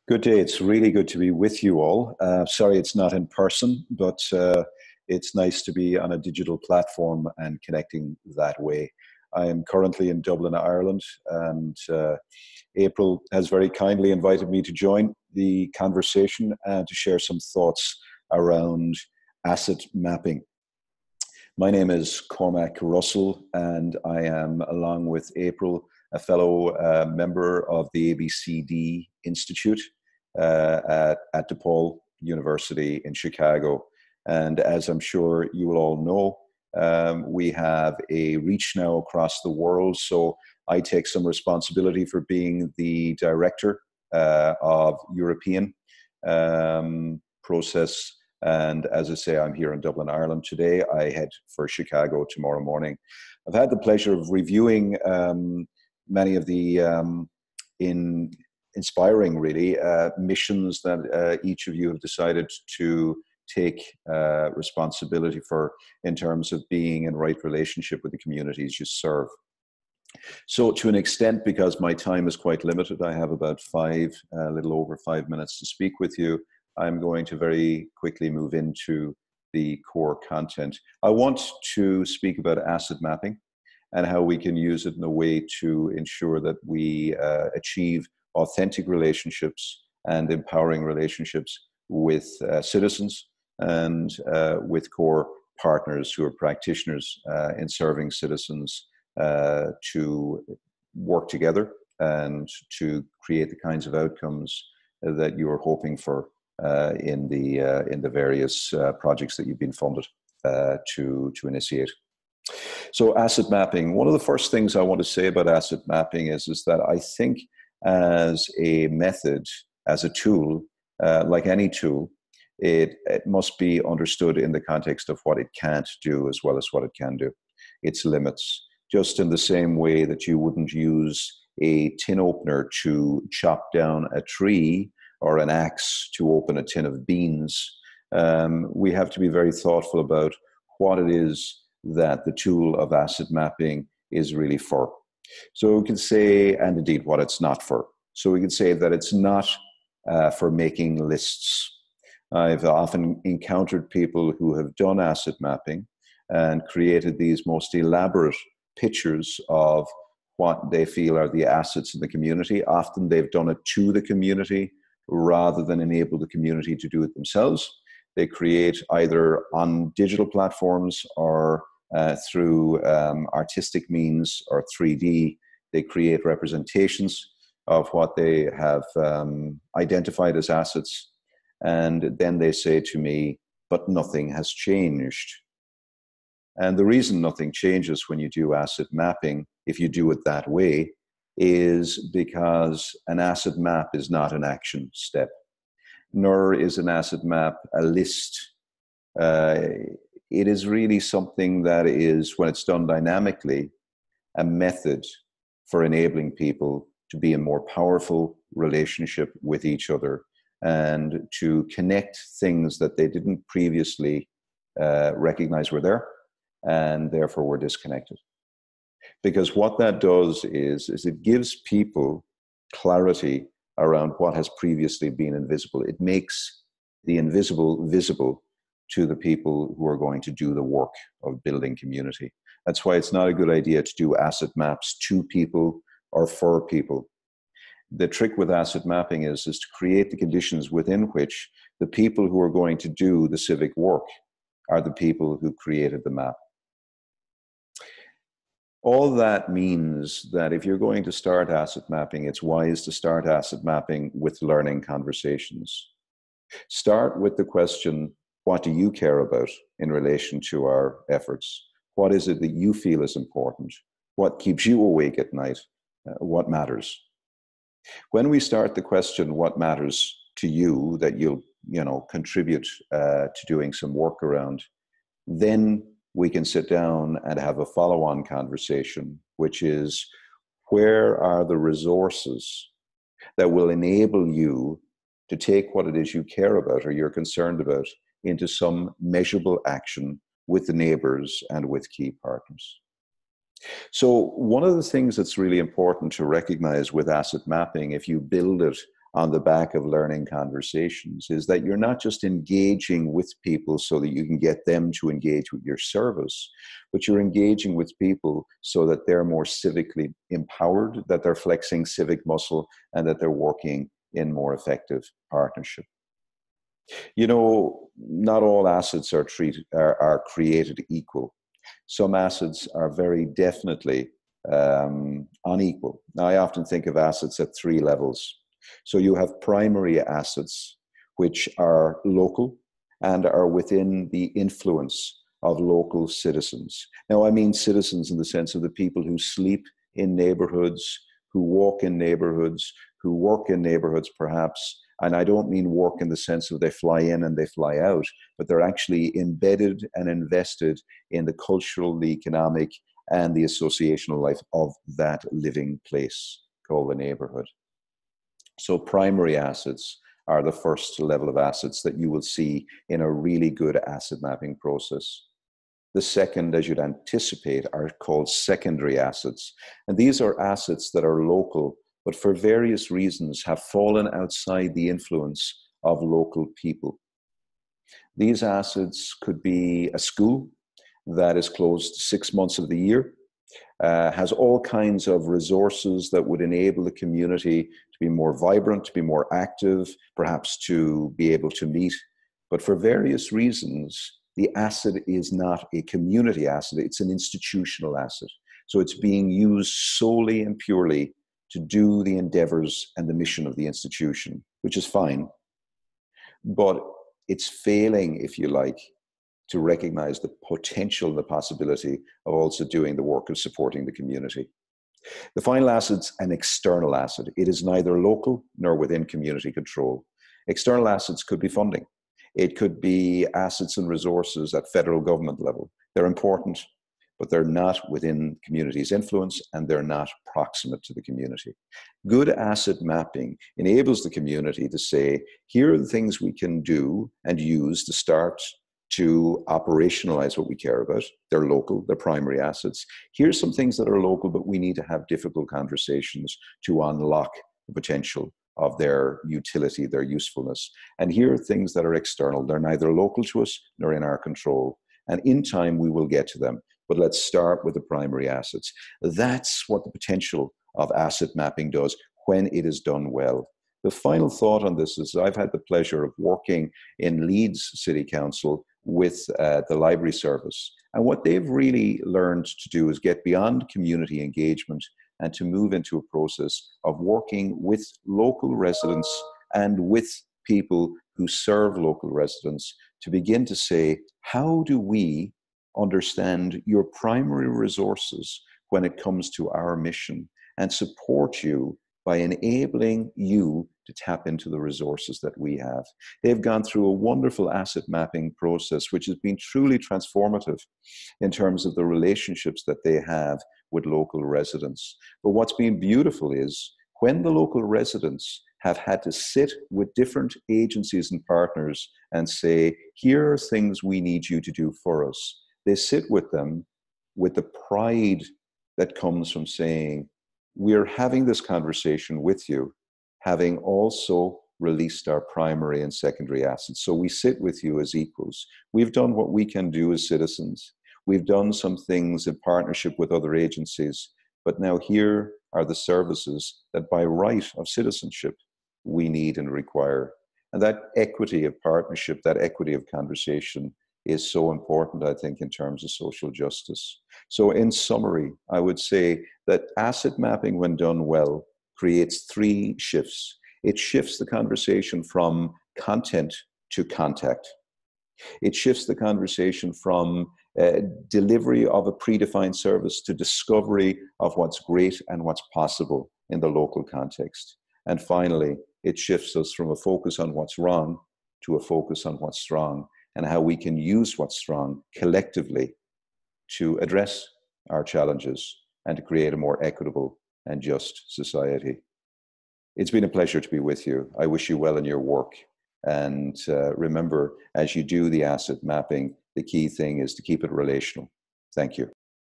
Good day. It's really good to be with you all. Sorry it's not in person, but it's nice to be on a digital platform and connecting that way. I am currently in Dublin, Ireland, and April has very kindly invited me to join the conversation and to share some thoughts around asset mapping. My name is Cormac Russell, and I am, along with April, a fellow member of the ABCD Institute at DePaul University in Chicago. And as I'm sure you will all know, we have a reach now across the world. So I take some responsibility for being the director of European process. And as I say, I'm here in Dublin, Ireland today. I head for Chicago tomorrow morning. I've had the pleasure of reviewing many of the inspiring, really, missions that each of you have decided to take responsibility for in terms of being in right relationship with the communities you serve. So to an extent, because my time is quite limited, I have about a little over 5 minutes to speak with you. I'm going to very quickly move into the core content. I want to speak about asset mapping and how we can use it in a way to ensure that we achieve authentic relationships and empowering relationships with citizens and with core partners who are practitioners in serving citizens to work together and to create the kinds of outcomes that you are hoping for in the various projects that you've been funded to initiate. So asset mapping, one of the first things I want to say about asset mapping is that I think as a method, as a tool, like any tool, it must be understood in the context of what it can't do as well as what it can do, its limits. Just in the same way that you wouldn't use a tin opener to chop down a tree or an axe to open a tin of beans, we have to be very thoughtful about what it is that the tool of asset mapping is really for. So we can say, and indeed what it's not for. So we can say that it's not for making lists. I've often encountered people who have done asset mapping and created these most elaborate pictures of what they feel are the assets in the community. Often they've done it to the community rather than enable the community to do it themselves. They create either on digital platforms or through artistic means or 3D, they create representations of what they have identified as assets. And then they say to me, but nothing has changed. And the reason nothing changes when you do asset mapping, if you do it that way, is because an asset map is not an action step, nor is an asset map a list. It is really something that is, when it's done dynamically, a method for enabling people to be in more powerful relationship with each other and to connect things that they didn't previously recognize were there and therefore were disconnected. Because what that does is it gives people clarity around what has previously been invisible. It makes the invisible visible to the people who are going to do the work of building community. That's why it's not a good idea to do asset maps to people or for people. The trick with asset mapping is to create the conditions within which the people who are going to do the civic work are the people who created the map. All that means that if you're going to start asset mapping, it's wise to start asset mapping with learning conversations. Start with the question, what do you care about in relation to our efforts? What is it that you feel is important? What keeps you awake at night? What matters? When we start the question, what matters to you that you'll contribute to doing some work around, then we can sit down and have a follow-on conversation, which is, where are the resources that will enable you to take what it is you care about or you're concerned about into some measurable action with the neighbors and with key partners? So one of the things that's really important to recognize with asset mapping, if you build it on the back of learning conversations is that you're not just engaging with people so that you can get them to engage with your service, but you're engaging with people so that they're more civically empowered, that they're flexing civic muscle, and that they're working in more effective partnership. You know, not all assets are created equal. Some assets are very definitely unequal. Now, I often think of assets at three levels. So you have primary assets, which are local and are within the influence of local citizens. Now, I mean citizens in the sense of the people who sleep in neighborhoods, who walk in neighborhoods, who work in neighborhoods perhaps. And I don't mean work in the sense of they fly in and they fly out, but they're actually embedded and invested in the cultural, the economic, and the associational life of that living place called the neighborhood. So primary assets are the first level of assets that you will see in a really good asset mapping process. The second, as you'd anticipate, are called secondary assets. And these are assets that are local, but for various reasons have fallen outside the influence of local people. These assets could be a school that is closed 6 months of the year, has all kinds of resources that would enable the community to be more vibrant, to be more active, perhaps to be able to meet. But for various reasons, the asset is not a community asset, it's an institutional asset. So it's being used solely and purely to do the endeavors and the mission of the institution, which is fine. But it's failing, if you like, to recognize the potential and the possibility of also doing the work of supporting the community. The final asset's an external asset. It is neither local nor within community control. External assets could be funding. It could be assets and resources at federal government level. They're important, but they're not within community's influence and they're not proximate to the community. Good asset mapping enables the community to say, here are the things we can do and use to start to operationalize what we care about. They're local, they're primary assets. Here's some things that are local, but we need to have difficult conversations to unlock the potential of their utility, their usefulness. And here are things that are external. They're neither local to us nor in our control. And in time, we will get to them. But let's start with the primary assets. That's what the potential of asset mapping does when it is done well. The final thought on this is I've had the pleasure of working in Leeds City Council with the library service. And what they've really learned to do is get beyond community engagement and to move into a process of working with local residents and with people who serve local residents to begin to say, how do we understand your primary resources when it comes to our mission and support you by enabling you to tap into the resources that we have. They've gone through a wonderful asset mapping process, which has been truly transformative in terms of the relationships that they have with local residents. But what's been beautiful is when the local residents have had to sit with different agencies and partners and say, here are things we need you to do for us. They sit with them with the pride that comes from saying, we're having this conversation with you, having also released our primary and secondary assets. So we sit with you as equals. We've done what we can do as citizens. We've done some things in partnership with other agencies, but now here are the services that by right of citizenship we need and require. And that equity of partnership, that equity of conversation is so important, I think, in terms of social justice. So in summary, I would say that asset mapping, when done well, creates three shifts. It shifts the conversation from content to contact. It shifts the conversation from delivery of a predefined service to discovery of what's great and what's possible in the local context. And finally, it shifts us from a focus on what's wrong to a focus on what's strong, and how we can use what's strong collectively to address our challenges and to create a more equitable and just society. It's been a pleasure to be with you. I wish you well in your work. And remember, as you do the asset mapping, the key thing is to keep it relational. Thank you.